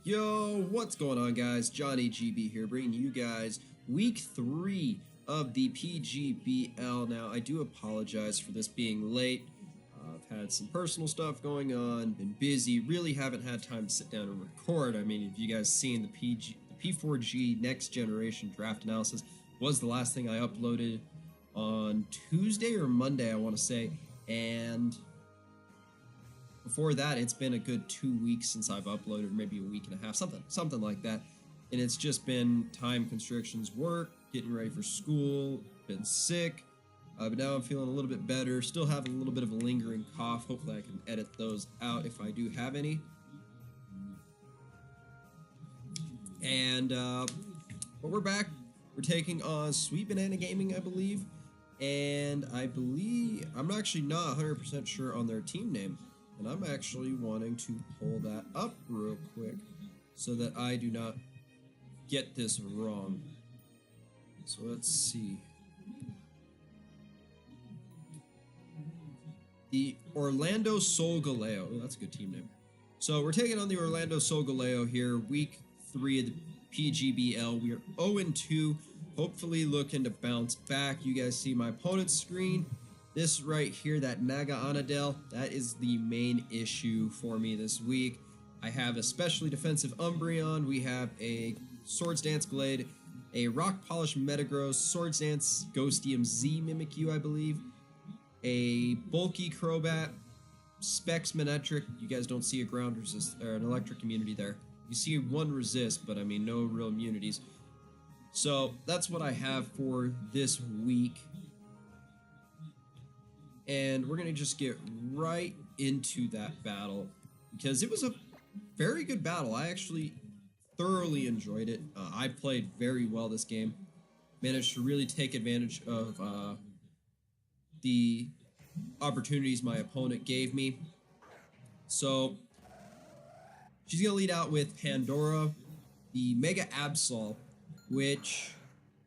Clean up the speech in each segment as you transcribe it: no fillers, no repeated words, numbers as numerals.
Yo, what's going on, guys? Johnny GB here, bringing you guys week 3 of the PGBL. Now, I do apologize for this being late. I've had some personal stuff going on, been busy, really haven't had time to sit down and record. I mean, if you guys seen the P4G Next Generation Draft Analysis was the last thing I uploaded on Tuesday or Monday, I want to say, and before that, it's been a good 2 weeks since I've uploaded, maybe a week and a half, something like that. And it's just been time constrictions, work, getting ready for school, been sick, but now I'm feeling a little bit better. Still have a little bit of a lingering cough. Hopefully I can edit those out if I do have any. And but we're back. We're taking on Sweet Banana Gaming, I believe. And I'm actually not 100% sure on their team name. And I'm actually wanting to pull that up real quick so that I do not get this wrong. So let's see. The Orlando Solgaleo. Oh, that's a good team name. So we're taking on the Orlando Solgaleo here, week 3 of the PGBL. We are 0-2, hopefully looking to bounce back. You guys see my opponent's screen. This right here, that Naga, that is the main issue for me this week. I have a specially defensive Umbreon. We have a Swords Dance Glade, a Rock Polish Metagross, Swords Dance Ghostium Z Mimikyu, I believe, a bulky Crobat, Specs Manectric. You guys don't see a ground resist or an electric immunity there. You see one resist, but I mean no real immunities. So that's what I have for this week. And we're going to just get right into that battle because it was a very good battle. I actually thoroughly enjoyed it. I played very well this game. Managed to really take advantage of the opportunities my opponent gave me. So she's going to lead out with Pandora, the Mega Absol, which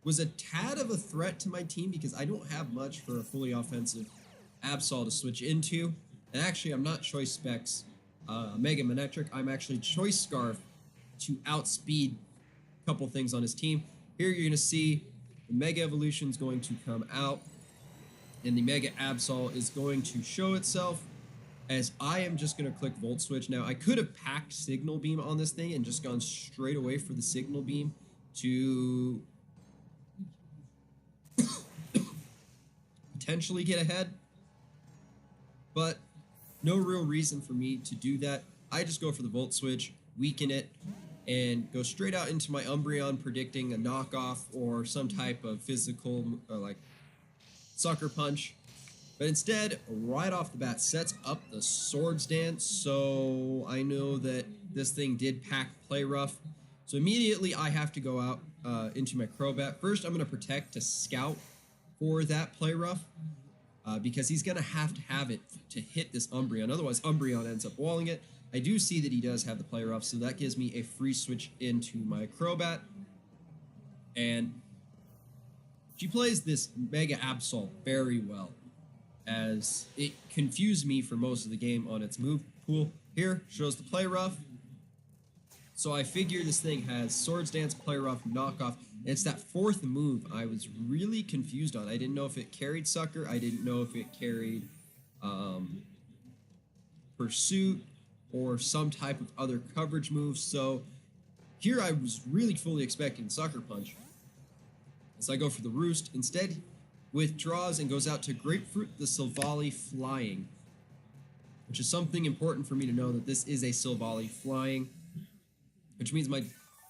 was a tad of a threat to my team because I don't have much for a fully offensive Absol to switch into. And actually, I'm not Choice Specs Mega Manectric. I'm actually Choice Scarf to outspeed a couple things on his team. Here you're going to see the Mega Evolution is going to come out, and the Mega Absol is going to show itself as I am just going to click Volt Switch. Now, I could have packed Signal Beam on this thing and just gone straight away for the Signal Beam to potentially get ahead. But no real reason for me to do that. I just go for the Volt Switch, weaken it, and go straight out into my Umbreon predicting a knockoff or some type of physical, like Sucker Punch. But instead, right off the bat, sets up the Swords Dance, so I know that this thing did pack Play Rough. So immediately I have to go out into my Crobat. First, I'm going to protect to scout for that Play Rough. Because he's going to have it to hit this Umbreon. Otherwise, Umbreon ends up walling it. I do see that he does have the Play Rough, so that gives me a free switch into my Crobat. And she plays this Mega Absol very well, as it confused me for most of the game on its move pool. Here, shows the Play Rough. So I figure this thing has Swords Dance, Play Rough, Knockoff. And it's that fourth move I was really confused on. I didn't know if it carried Sucker. I didn't know if it carried Pursuit or some type of other coverage move. So here I was really fully expecting Sucker Punch. As I go for the Roost, instead withdraws and goes out to Grapefruit the Silvally Flying, which is something important for me to know that this is a Silvally Flying, which means my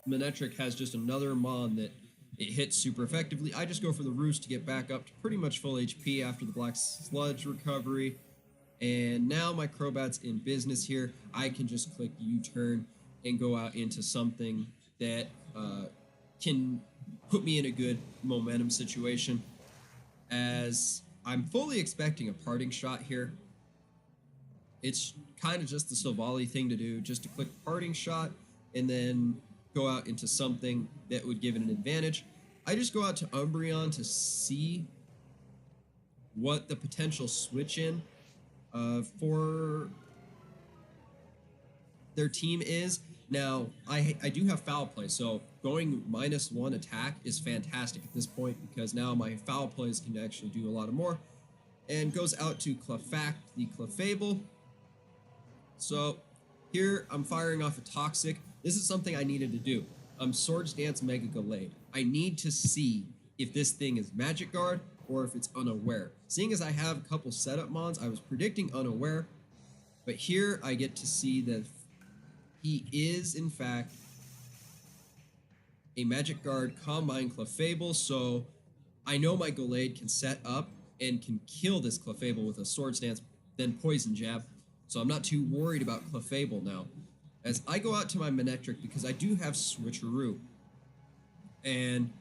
Manectric has just another Mon that it hits super effectively. I just go for the Roost to get back up to pretty much full HP after the Black Sludge recovery. And now my Crobat's in business here. I can just click U-turn and go out into something that can put me in a good momentum situation, as I'm fully expecting a parting shot here. It's kind of just the Silvally thing to do, just to click parting shot and then go out into something that would give it an advantage. I just go out to Umbreon to see what the potential switch in for their team is, Now, I do have foul play, so going -1 attack is fantastic at this point because now my foul plays can actually do a lot of more. And goes out to Clefact the Clefable. So here I'm firing off a Toxic. This is something I needed to do. Swords Dance Mega Gallade. I need to see if this thing is Magic Guard or if it's Unaware. Seeing as I have a couple setup mons, I was predicting Unaware, but here I get to see that he is, in fact, a Magic Guard Combine Clefable, so I know my Gallade can set up and can kill this Clefable with a Swords Dance, then Poison Jab, so I'm not too worried about Clefable now. As I go out to my Manectric, because I do have Switcheroo, and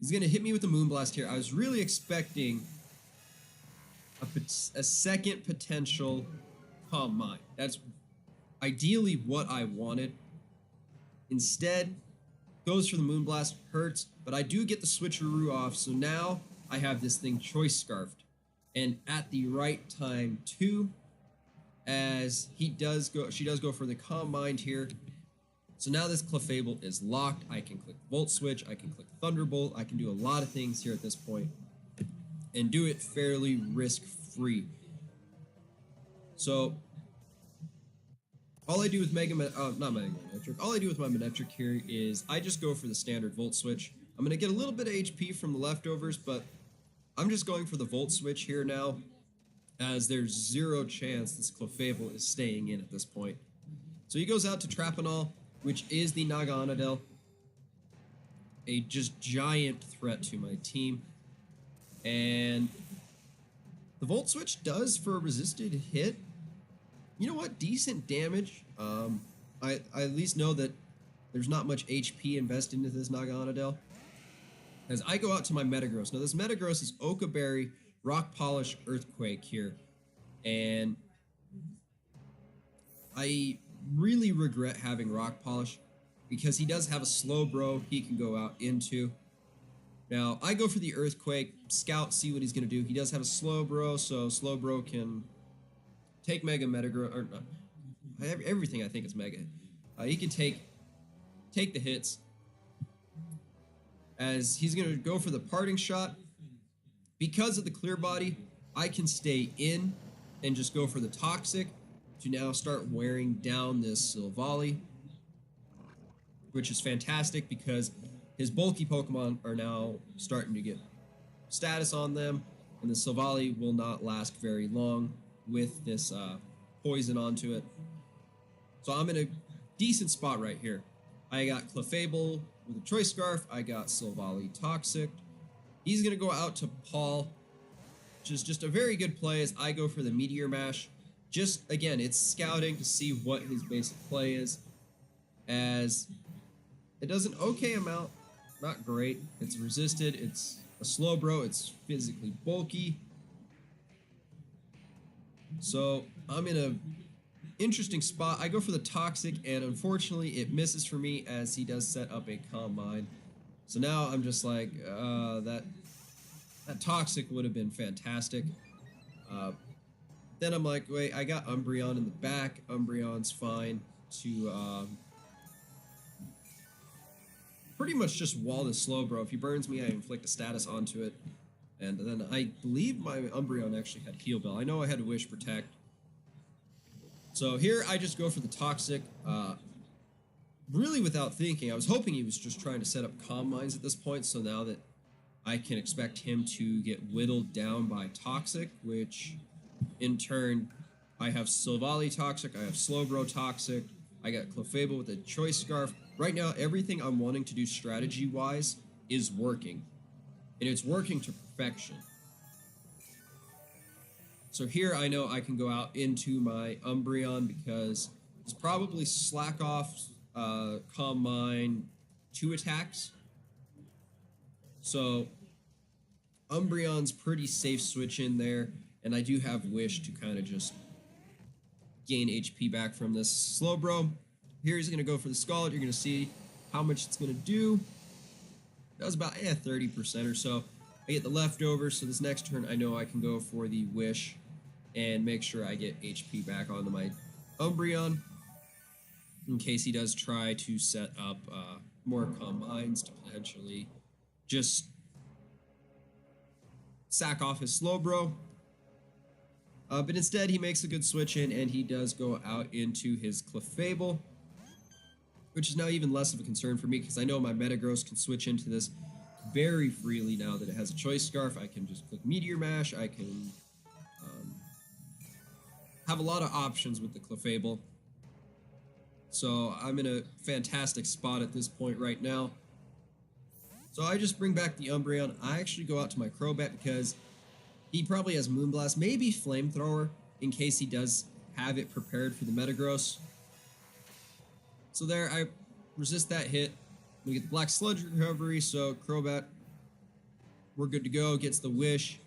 he's going to hit me with the Moonblast here. I was really expecting a second potential Calm Mind. That's ideally what I wanted. Instead, goes for the Moonblast, hurts, but I do get the Switcheroo off, so now I have this thing Choice Scarfed. And at the right time, too, as she does go for the Calm Mind here. So now this Clefable is locked. I can click Volt Switch, I can click Thunderbolt, I can do a lot of things here at this point and do it fairly risk-free. So all I do with all I do with my Manectric here is I just go for the standard Volt Switch. I'm going to get a little bit of HP from the leftovers, but I'm just going for the Volt Switch here now, as there's zero chance this Clefable is staying in at this point. So he goes out to Trapinol, which is the Naga, a just giant threat to my team. And the Volt Switch does, for a resisted hit, you know what, decent damage. I at least know that there's not much HP invested into this Naga. As I go out to my Metagross. Now this Metagross is Oka Berry, Rock Polish, Earthquake here. And I really regret having Rock Polish because he does have a Slowbro he can go out into. Now, I go for the Earthquake, scout, see what he's going to do. He does have a Slowbro, so Slowbro can take Mega Metagross, or not, everything I think is Mega. He can take the hits, as he's going to go for the Parting Shot. Because of the Clear Body, I can stay in and just go for the Toxic to now start wearing down this Silvally, which is fantastic because his bulky Pokemon are now starting to get status on them, and the Silvally will not last very long with this poison onto it. So I'm in a decent spot right here. I got Clefable with a Choice Scarf, I got Silvally Toxic. He's going to go out to Paul, which is just a very good play as I go for the Meteor Mash. Just, again, it's scouting to see what his basic play is, as it does an okay amount, not great. It's resisted, it's a Slowbro, it's physically bulky. So I'm in a interesting spot. I go for the Toxic, and unfortunately it misses for me as he does set up a Calm Mind. So now I'm just like, that Toxic would have been fantastic. Then I'm like, wait, I got Umbreon in the back. Umbreon's fine to pretty much just wall this Slowbro. If he burns me, I inflict a status onto it. And then I believe my Umbreon actually had Heal Bell. I know I had Wish Protect. So here I just go for the Toxic. Really without thinking. I was hoping he was just trying to set up Calm Minds at this point, so now that I can expect him to get whittled down by Toxic, which in turn I have Silvally Toxic, I have Slowbro Toxic, I got Clefable with a Choice Scarf. Right now everything I'm wanting to do strategy wise is working, and it's working to perfection. So here I know I can go out into my Umbreon because it's probably slack off Calm Mind 2 attacks. So Umbreon's pretty safe switch in there, and I do have Wish to kind of just gain HP back from this Slowbro. Here he's going to go for the Scald. You're going to see how much it's going to do. That was about 30% or so. I get the leftovers, so this next turn I know I can go for the Wish and make sure I get HP back onto my Umbreon. in case he does try to set up more combines to potentially just sack off his Slowbro. But instead, he makes a good switch in, and he does go out into his Clefable, which is now even less of a concern for me, because I know my Metagross can switch into this very freely now that it has a Choice Scarf. I can just click Meteor Mash. I can have a lot of options with the Clefable. So I'm in a fantastic spot at this point right now. So I just bring back the Umbreon. I actually go out to my Crobat because he probably has Moonblast, maybe Flamethrower, in case he does have it prepared for the Metagross. So there, I resist that hit. We get the Black Sludge recovery, so Crobat, we're good to go, gets the Wish.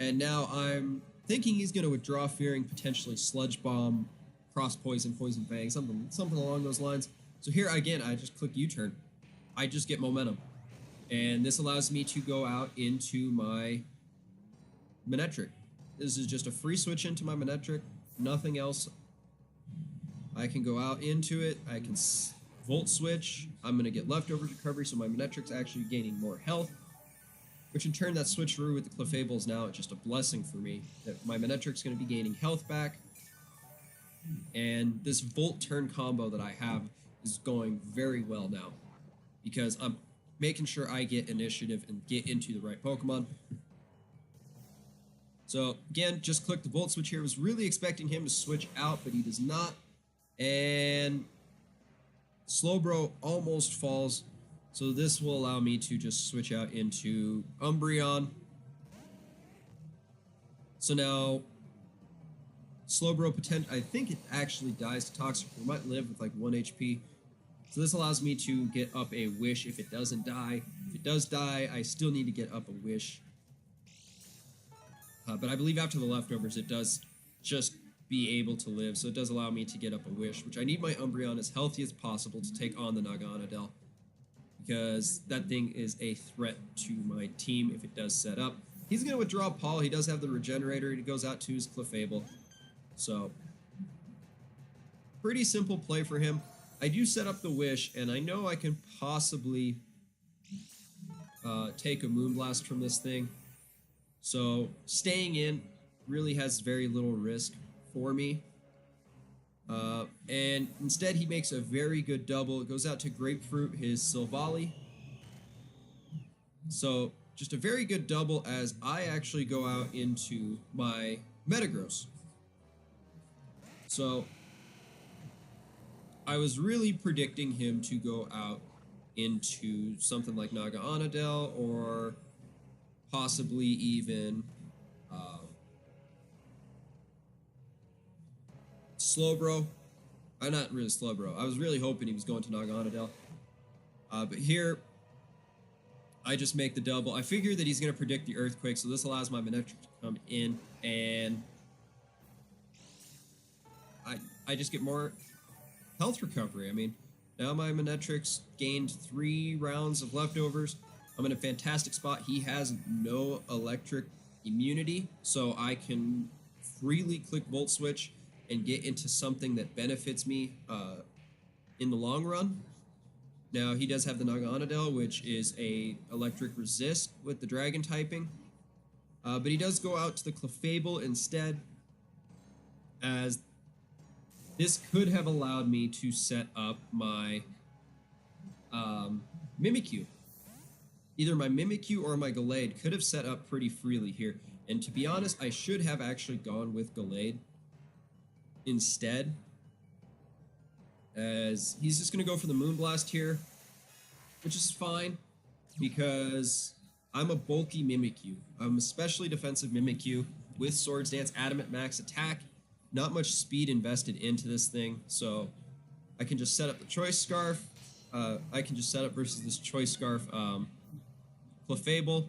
And now I'm thinking he's going to withdraw, fearing potentially Sludge Bomb, Cross Poison, Poison Fang, something along those lines. So here, again, I just click U-turn. I just get momentum. And this allows me to go out into my Manectric. This is just a free switch into my Manectric, nothing else. I can go out into it, I can Volt Switch, I'm going to get Leftover recovery, so my Manectric's actually gaining more health, which in turn that switcheroo with the Clefable is now just a blessing for me, that my Manectric's going to be gaining health back, and this Volt turn combo that I have is going very well now, because I'm making sure I get initiative and get into the right Pokemon. So again, just click the Volt Switch here. I was really expecting him to switch out, but he does not. And Slowbro almost falls. So this will allow me to just switch out into Umbreon. So now Slowbro I think it actually dies to Toxic. It might live with like 1 HP. So this allows me to get up a Wish if it doesn't die. If it does die, I still need to get up a Wish. But I believe after the Leftovers, it does just be able to live. So it does allow me to get up a Wish, which I need my Umbreon as healthy as possible to take on the Naganadel, because that thing is a threat to my team if it does set up. He's going to withdraw Paul. He does have the Regenerator. He goes out to his Clefable. So pretty simple play for him. I do set up the Wish, and I know I can possibly take a Moonblast from this thing. So staying in really has very little risk for me. And instead he makes a very good double. It goes out to Grapefruit, his Silvally. So just a very good double as I actually go out into my Metagross. So I was really predicting him to go out into something like Naganadel or possibly even Slowbro. Not really Slowbro. I was really hoping he was going to Naganadel. But here, I just make the double. I figure that he's going to predict the Earthquake, so this allows my Manectric to come in, and I just get more health recovery. I mean, now my Manectric's gained 3 rounds of Leftovers. I'm in a fantastic spot. He has no electric immunity, so I can freely click Volt Switch and get into something that benefits me in the long run. Now, he does have the Naganadel, which is a electric resist with the dragon typing. But he does go out to the Clefable instead, as this could have allowed me to set up my Mimikyu. Either my Mimikyu or my Gallade could have set up pretty freely here. And to be honest, I should have actually gone with Gallade instead, as he's just going to go for the Moonblast here, which is fine because I'm a bulky Mimikyu. I'm especially defensive Mimikyu with Swords Dance, Adamant Max Attack. Not much speed invested into this thing, so I can just set up the Choice Scarf. I can just set up versus this Choice Scarf Clefable,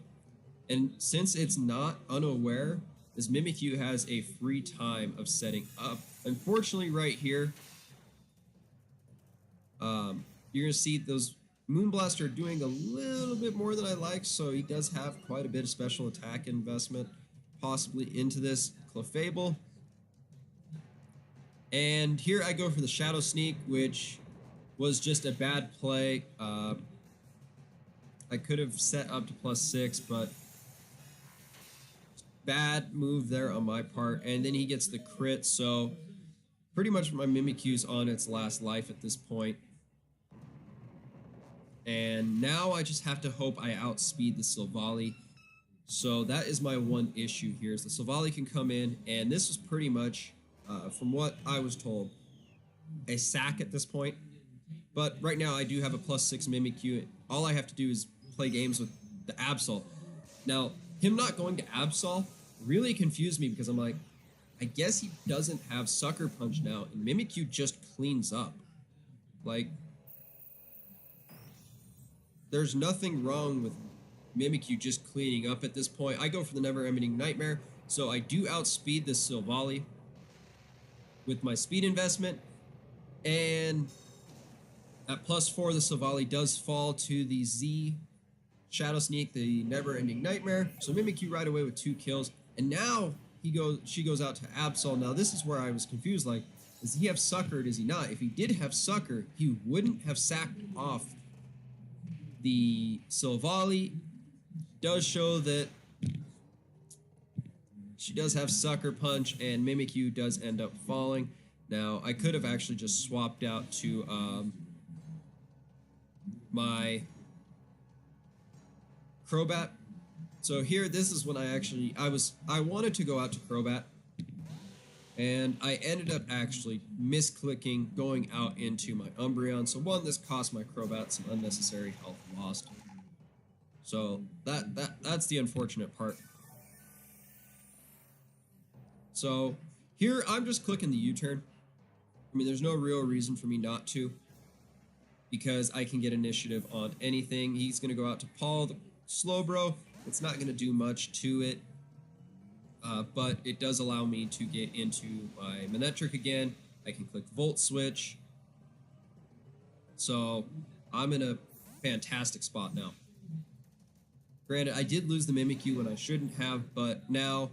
and since it's not unaware, this Mimikyu has a free time of setting up. Unfortunately, right here, you're going to see those Moonblast are doing a little bit more than I like, so he does have quite a bit of special attack investment, possibly into this Clefable. And here I go for the Shadow Sneak, which was just a bad play. I could have set up to +6, but bad move there on my part. And then he gets the crit, so pretty much my Mimikyu's on its last life at this point. And now I just have to hope I outspeed the Solgaleo. So that is my one issue here, is the Solgaleo can come in, and this is pretty much, from what I was told, a sack at this point. But right now I do have a +6 Mimikyu. All I have to do is play games with the Absol. Now, him not going to Absol really confused me, because I'm like, I guess he doesn't have Sucker Punch now, and Mimikyu just cleans up. Like, there's nothing wrong with Mimikyu just cleaning up at this point. I go for the Never-Ending Nightmare, so I do outspeed this Solgaleo with my speed investment, and at +4, the Solgaleo does fall to the Z Shadow Sneak, the Never-Ending Nightmare. So Mimikyu right away with 2 kills, and now she goes out to Absol. Now this is where I was confused. Like, does he have Sucker? Does he not? If he did have Sucker, he wouldn't have sacked off the Solgaleo. Does show that she does have Sucker Punch, and Mimikyu does end up falling. Now, I could have actually just swapped out to my Crobat. So here, this is when I wanted to go out to Crobat, and I ended up actually misclicking, going out into my Umbreon. So one, this cost my Crobat some unnecessary health lost. So that's the unfortunate part. So here I'm just clicking the U-turn. I mean, there's no real reason for me not to, because I can get initiative on anything. He's going to go out to Paul, the Slowbro. It's not going to do much to it, but it does allow me to get into my Manectric again. I can click Volt Switch. So I'm in a fantastic spot now. Granted, I did lose the Mimikyu when I shouldn't have, but now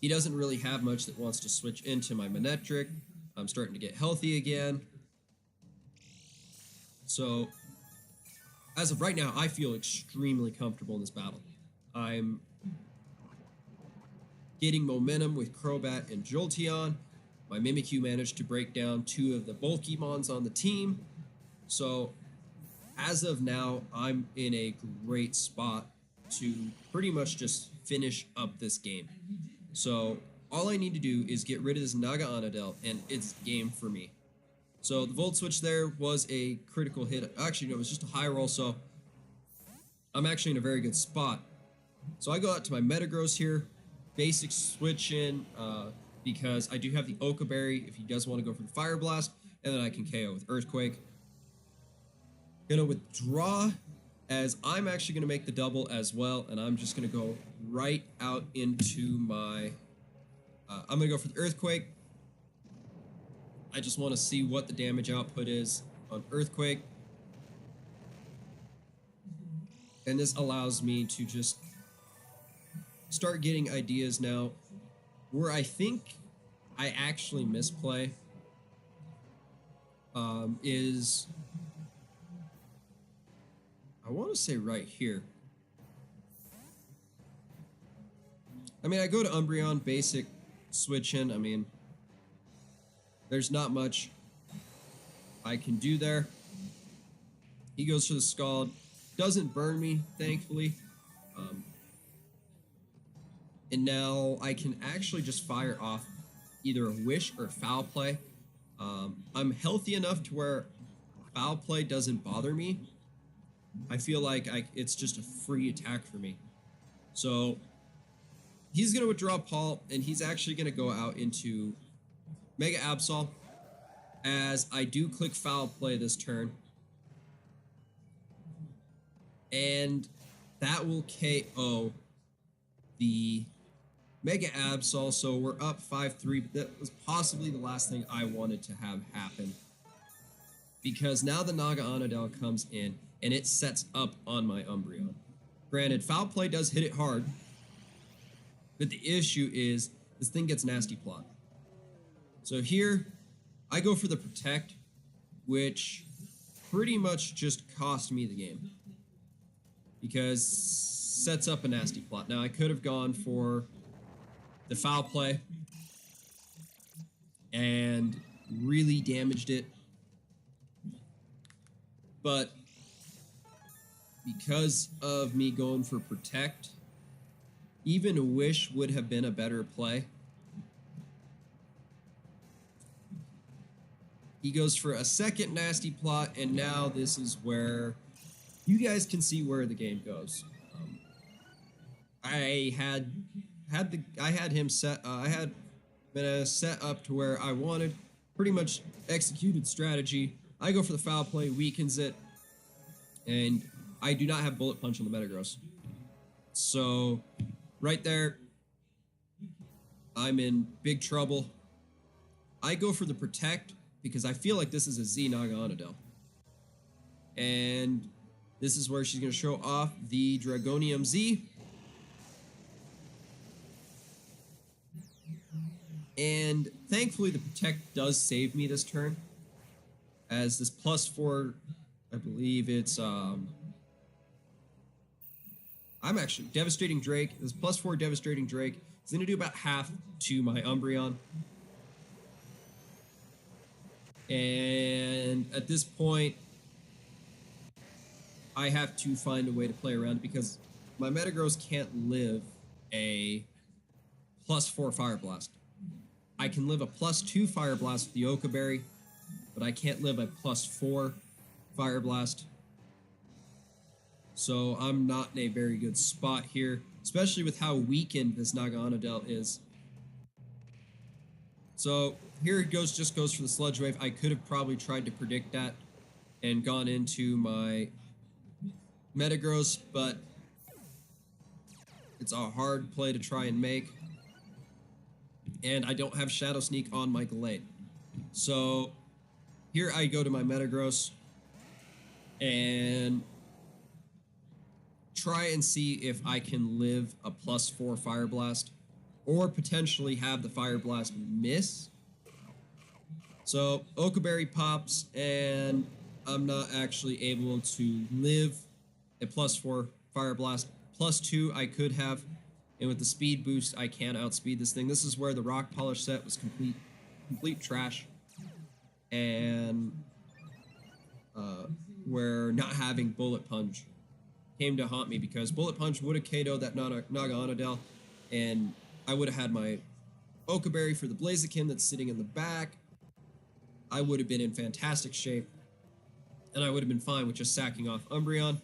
he doesn't really have much that wants to switch into my Manectric. I'm starting to get healthy again. So, as of right now, I feel extremely comfortable in this battle. I'm getting momentum with Crobat and Jolteon. My Mimikyu managed to break down 2 of the Bulkymons on the team. So, as of now, I'm in a great spot to pretty much just finish up this game. So all I need to do is get rid of this Naga Anadel, and it's game for me. So the Volt Switch there was a critical hit. Actually, no, it was just a high roll, so I'm actually in a very good spot. So I go out to my Metagross here, basic switch in, because I do have the Oka Berry if he does want to go for the Fire Blast, and then I can KO with Earthquake. Gonna withdraw, as I'm actually gonna make the double as well, and I'm just gonna go right out into my I'm gonna go for the Earthquake. I just want to see what the damage output is on Earthquake, and this allows me to just start getting ideas now where I think I actually misplay is, I want to say right here. I mean, I go to Umbreon, basic switch in. I mean, there's not much I can do there. He goes for the Scald. Doesn't burn me, thankfully. And now I can actually just fire off either a Wish or Foul Play. I'm healthy enough to where Foul Play doesn't bother me. I feel like it's just a free attack for me. So he's going to withdraw Paul, and he's actually going to go out into Mega Absol, as I do click Foul Play this turn. And that will KO the Mega Absol, so we're up 5-3, but that was possibly the last thing I wanted to have happen, because now the Naga Anadel comes in, and it sets up on my Umbreon. Granted, Foul Play does hit it hard, but the issue is this thing gets Nasty Plot. So here, I go for the Protect, which pretty much just cost me the game. Because sets up a nasty plot. Now, I could have gone for the foul play and really damaged it. But because of me going for Protect, even a Wish would have been a better play. He goes for a second nasty plot, and now this is where you guys can see where the game goes. I had him set. I had been set up to where I wanted. Pretty much executed strategy. I go for the foul play, weakens it, and I do not have Bullet Punch on the Metagross. So, right there, I'm in big trouble. I go for the Protect because I feel like this is a Z Naga Onodel. And this is where she's going to show off the Dragonium Z. And thankfully, the Protect does save me this turn. As this +4, I believe it's, I'm actually, Devastating Drake. This +4 Devastating Drake is going to do about half to my Umbreon. And at this point, I have to find a way to play around because my Metagross can't live a +4 Fire Blast. I can live a +2 Fire Blast with the Oka Berry, but I can't live a +4 Fire Blast. So I'm not in a very good spot here, especially with how weakened this Naga Onodel is. So here it goes, just goes for the Sludge Wave. I could have probably tried to predict that and gone into my Metagross, but it's a hard play to try and make. And I don't have Shadow Sneak on my Gallade. So here I go to my Metagross and try and see if I can live a +4 Fire Blast or potentially have the Fire Blast miss. So Oka Berry pops and I'm not actually able to live a +4 Fire Blast. +2 I could have. And with the speed boost, I can outspeed this thing. This is where the Rock Polish set was complete trash. And where not having Bullet Punch came to haunt me because Bullet Punch would have KO'd that Naga Onodel, and I would have had my Oka Berry for the Blaziken that's sitting in the back. I would have been in fantastic shape, and I would have been fine with just sacking off Umbreon.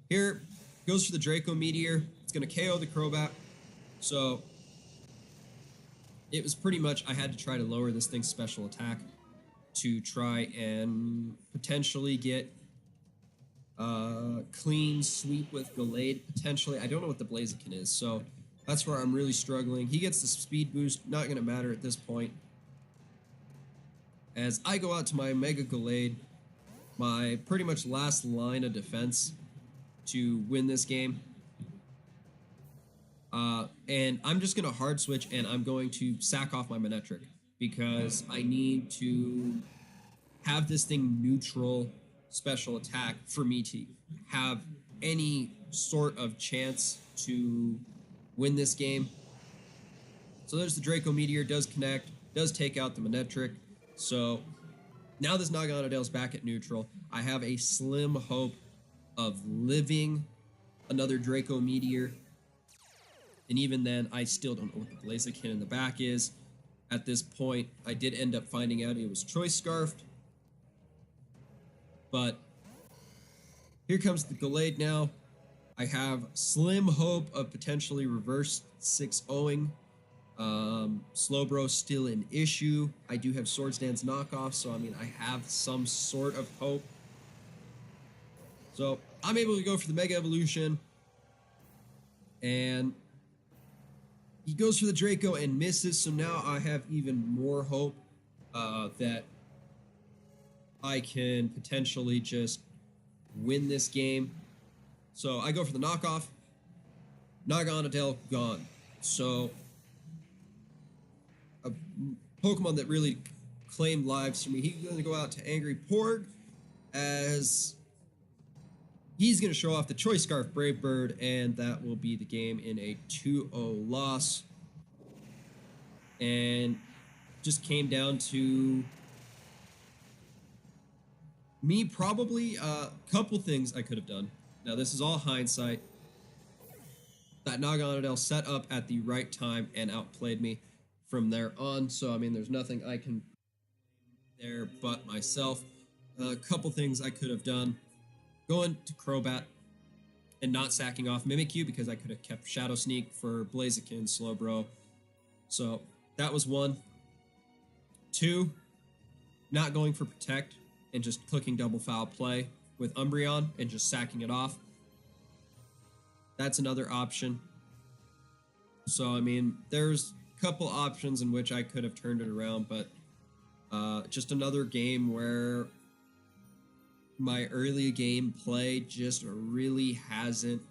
Here, goes for the Draco Meteor. It's going to KO the Crobat. So it was pretty much I had to try to lower this thing's special attack to try and potentially get clean sweep with Gallade, potentially. I don't know what the Blaziken is, so that's where I'm really struggling. He gets the speed boost, not going to matter at this point. As I go out to my Mega Gallade, my pretty much last line of defense to win this game. And I'm just going to hard switch and I'm going to sack off my Manectric because I need to have this thing neutral special attack for me to have any sort of chance to win this game. So there's the Draco Meteor, does connect, does take out the Manectric. So now this Naga Onodel's back at neutral. I have a slim hope of living another Draco Meteor. And even then, I still don't know what the Blaziken in the back is. At this point, I did end up finding out it was Choice Scarfed. But here comes the Gallade now. I have slim hope of potentially reverse 6-0ing. Slowbro still an issue. I do have Swords Dance knockoff, so I mean, I have some sort of hope. So I'm able to go for the Mega Evolution. And he goes for the Draco and misses, so now I have even more hope that I can potentially just win this game. So I go for the knockoff. Naga Onodel gone. So Pokemon that really claimed lives for me. He's going to go out to Angry Porg as he's going to show off the Choice Scarf Brave Bird, and that will be the game in a 2-0 loss. And just came down to me probably a couple things I could have done. Now, this is all hindsight. That Naga set up at the right time and outplayed me from there on. So, I mean, there's nothing I can there but myself. A couple things I could have done. Going to Crobat and not sacking off Mimikyu because I could have kept Shadow Sneak for Blaziken, Slowbro. So, that was one. Two, not going for Protect and just clicking double foul play with Umbreon and just sacking it off. That's another option. So, I mean, there's a couple options in which I could have turned it around, but just another game where my early game play just really hasn't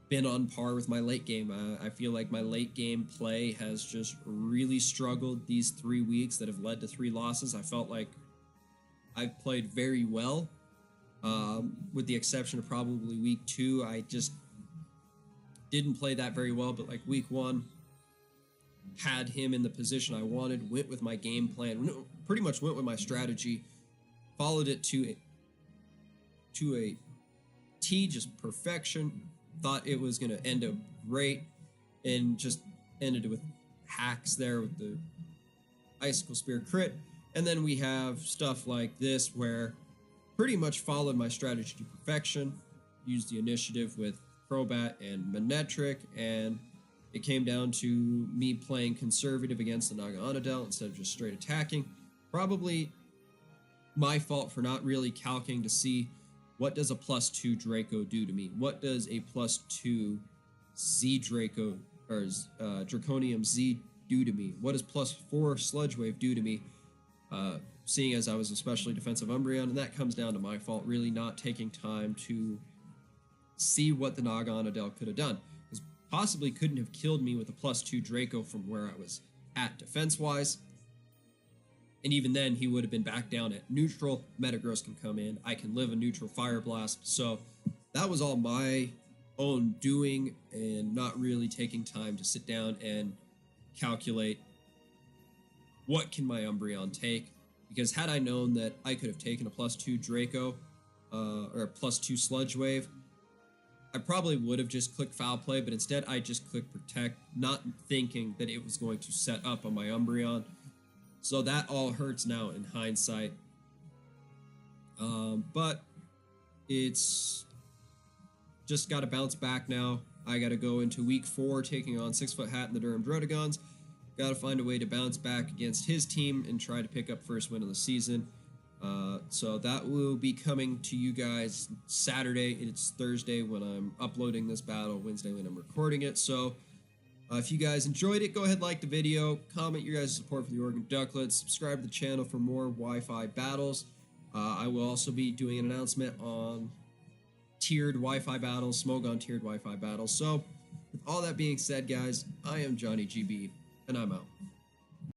been on par with my late game. I feel like my late game play has just really struggled these 3 weeks that have led to 3 losses. I felt like I've played very well, with the exception of probably week 2. I just didn't play that very well, but like week 1, had him in the position I wanted, went with my game plan, pretty much went with my strategy, followed it to a T, just perfection. Thought it was going to end up great, and just ended with hacks there with the Icicle Spear crit. And then we have stuff like this where pretty much followed my strategy to perfection, used the initiative with Crobat and Manectric, and it came down to me playing conservative against the Naga Onodel instead of just straight attacking. Probably my fault for not really calculating to see what does a +2 Draco do to me? What does a +2 Z Draco or Draconium Z do to me? What does +4 Sludge Wave do to me? Seeing as I was especially defensive Umbreon, and that comes down to my fault, really not taking time to see what the Naga Onodel could have done. Because possibly couldn't have killed me with a +2 Draco from where I was at defense-wise. And even then, he would have been back down at neutral. Metagross can come in. I can live a neutral Fire Blast. So that was all my own doing and not really taking time to sit down and calculate what can my Umbreon take. Because had I known that I could have taken a +2 Draco or a +2 Sludge Wave, I probably would have just clicked Foul Play, but instead I just clicked Protect, not thinking that it was going to set up on my Umbreon. So that all hurts now in hindsight. But it's just got to bounce back now. I got to go into week 4 taking on 6-Foot Hat and the Durham Druddigons. Got to find a way to bounce back against his team and try to pick up first win of the season. So that will be coming to you guys Saturday. It's Thursday when I'm uploading this battle, Wednesday when I'm recording it. So if you guys enjoyed it, go ahead, like the video, comment your guys' support for the Oregon Duckletts, subscribe to the channel for more Wi-Fi battles. I will also be doing an announcement on tiered Wi-Fi battles, Smogon tiered Wi-Fi battles. So with all that being said, guys, I am Johnny GB, and I'm out.